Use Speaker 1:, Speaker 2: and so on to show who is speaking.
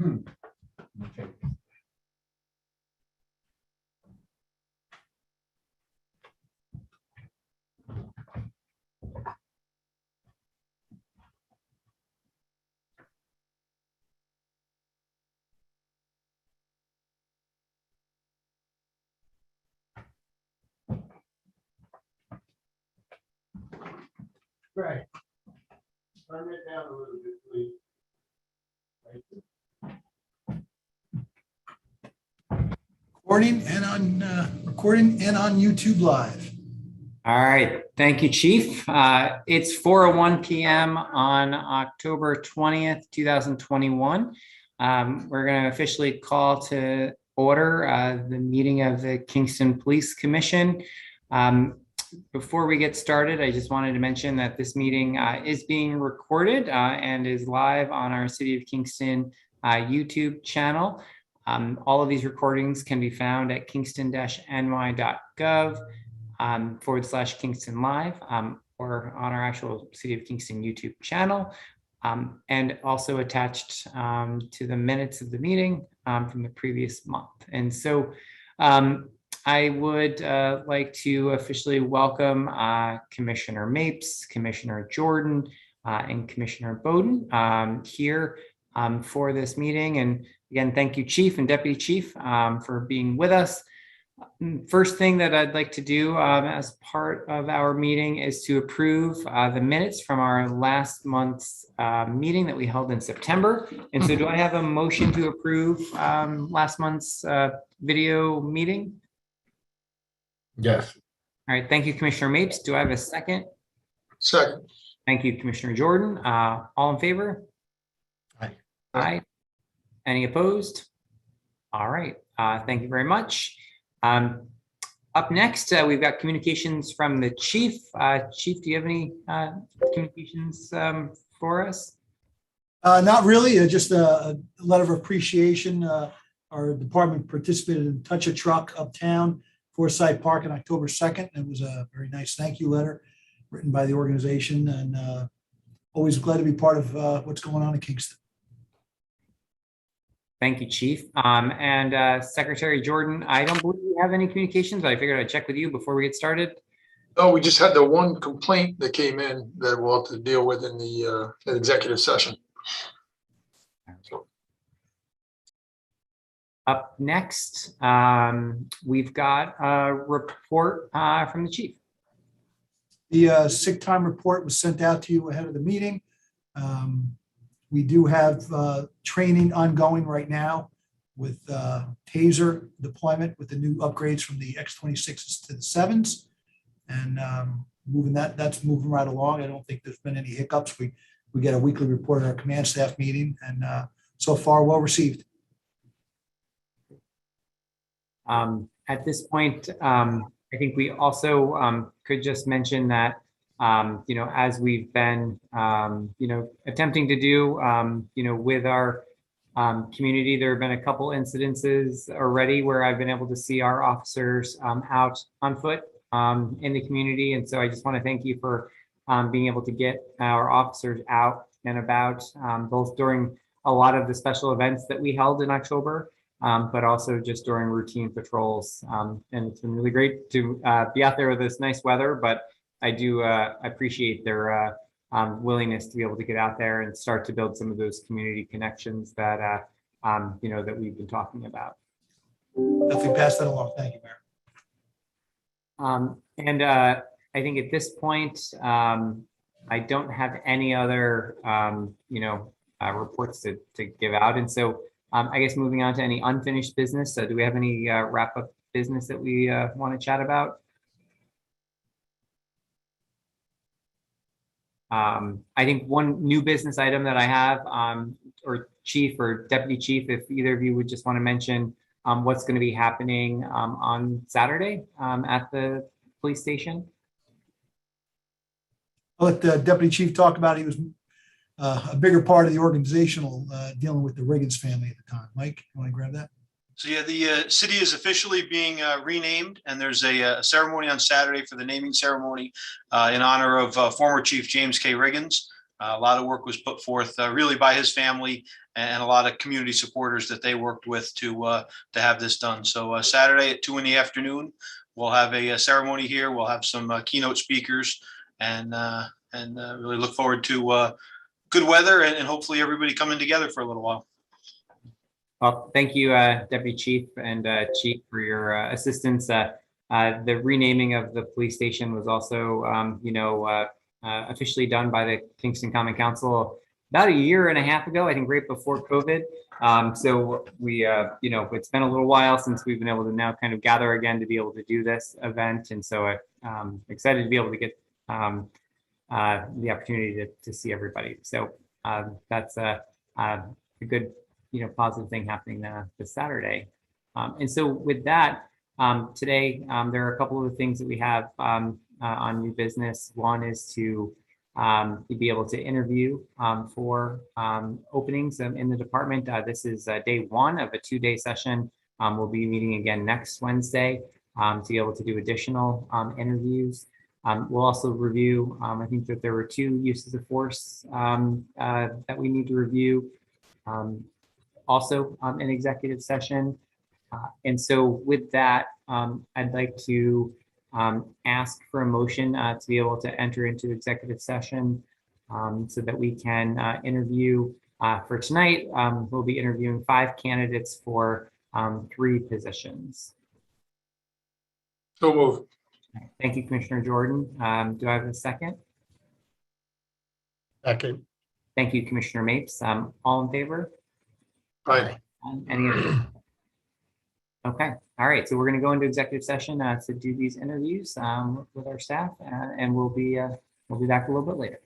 Speaker 1: Okay. Right. Turn it down a little bit, please. Recording and on YouTube Live.
Speaker 2: All right, thank you, Chief. It's 4:01 p.m. on October 20th, 2021. We're going to officially call to order the meeting of the Kingston Police Commission. Before we get started, I just wanted to mention that this meeting is being recorded and is live on our City of Kingston YouTube channel. All of these recordings can be found at kingston-ny.gov /Kingston Live or on our actual City of Kingston YouTube channel, and also attached to the minutes of the meeting from the previous month. And so I would like to officially welcome Commissioner Mapes, Commissioner Jordan, and Commissioner Bowden here for this meeting. And again, thank you, Chief and Deputy Chief, for being with us. First thing that I'd like to do as part of our meeting is to approve the minutes from our last month's meeting that we held in September. And so do I have a motion to approve last month's video meeting?
Speaker 1: Yes.
Speaker 2: All right, thank you, Commissioner Mapes. Do I have a second?
Speaker 1: Second.
Speaker 2: Thank you, Commissioner Jordan. All in favor?
Speaker 1: Aye.
Speaker 2: Aye. Any opposed? All right, thank you very much. Up next, we've got communications from the Chief. Chief, do you have any communications for us?
Speaker 3: Not really, just a letter of appreciation. Our department participated in Touch a Truck Uptown, Forsyth Park on October 2nd. It was a very nice thank you letter written by the organization, and always glad to be part of what's going on in Kingston.
Speaker 2: Thank you, Chief. And Secretary Jordan, I don't believe we have any communications, but I figured I'd check with you before we get started.
Speaker 4: Oh, we just had the one complaint that came in that we'll have to deal with in the executive session.
Speaker 2: Up next, we've got a report from the Chief.
Speaker 3: The sick time report was sent out to you ahead of the meeting. We do have training ongoing right now with TASER deployment with the new upgrades from the X26s to the 7s, and that's moving right along. I don't think there's been any hiccups. We get a weekly report at our command staff meeting, and so far well received.
Speaker 2: At this point, I think we also could just mention that as we've been, attempting to do, with our community, there have been a couple incidences already where I've been able to see our officers out on foot in the community. And so I just want to thank you for being able to get our officers out and about, both during a lot of the special events that we held in October, but also just during routine patrols. And it's been really great to be out there with this nice weather, but I do appreciate their willingness to be able to get out there and start to build some of those community connections that that we've been talking about.
Speaker 3: Definitely pass that along. Thank you, Mayor.
Speaker 2: And I think at this point, I don't have any other reports to give out. And so I guess moving on to any unfinished business. Do we have any wrap up business that we want to chat about? I think one new business item that I have, or Chief or Deputy Chief, if either of you would just want to mention what's going to be happening on Saturday at the police station.
Speaker 3: I'll let the Deputy Chief talk about it. He was a bigger part of the organizational dealing with the Riggins family at the time. Mike, you want to grab that?
Speaker 5: So yeah, the city is officially being renamed, and there's a ceremony on Saturday for the naming ceremony in honor of former Chief James K. Riggins. A lot of work was put forth really by his family and a lot of community supporters that they worked with to have this done. So Saturday at 2 PM, we'll have a ceremony here. We'll have some keynote speakers, and really look forward to good weather and hopefully everybody coming together for a little while.
Speaker 2: Well, thank you, Deputy Chief and Chief, for your assistance. The renaming of the police station was also, officially done by the Kingston Common Council about a year and a half ago, I think right before COVID. So we, it's been a little while since we've been able to now kind of gather again to be able to do this event. And so I'm excited to be able to get the opportunity to see everybody. So that's a good, positive thing happening this Saturday. And so with that, today, there are a couple of things that we have on new business. One is to be able to interview for openings in the department. This is day one of a 2-day session. We'll be meeting again next Wednesday to be able to do additional interviews. We'll also review, I think that there were 2 uses of force that we need to review also in executive session. And so with that, I'd like to ask for a motion to be able to enter into executive session so that we can interview for tonight. We'll be interviewing 5 candidates for 3 positions.
Speaker 4: So move.
Speaker 2: Thank you, Commissioner Jordan. Do I have a second?
Speaker 1: Second.
Speaker 2: Thank you, Commissioner Mapes. All in favor?
Speaker 4: Aye.
Speaker 2: Any other? Okay. All right. So we're going to go into executive session to do these interviews with our staff, and we'll be back a little bit later.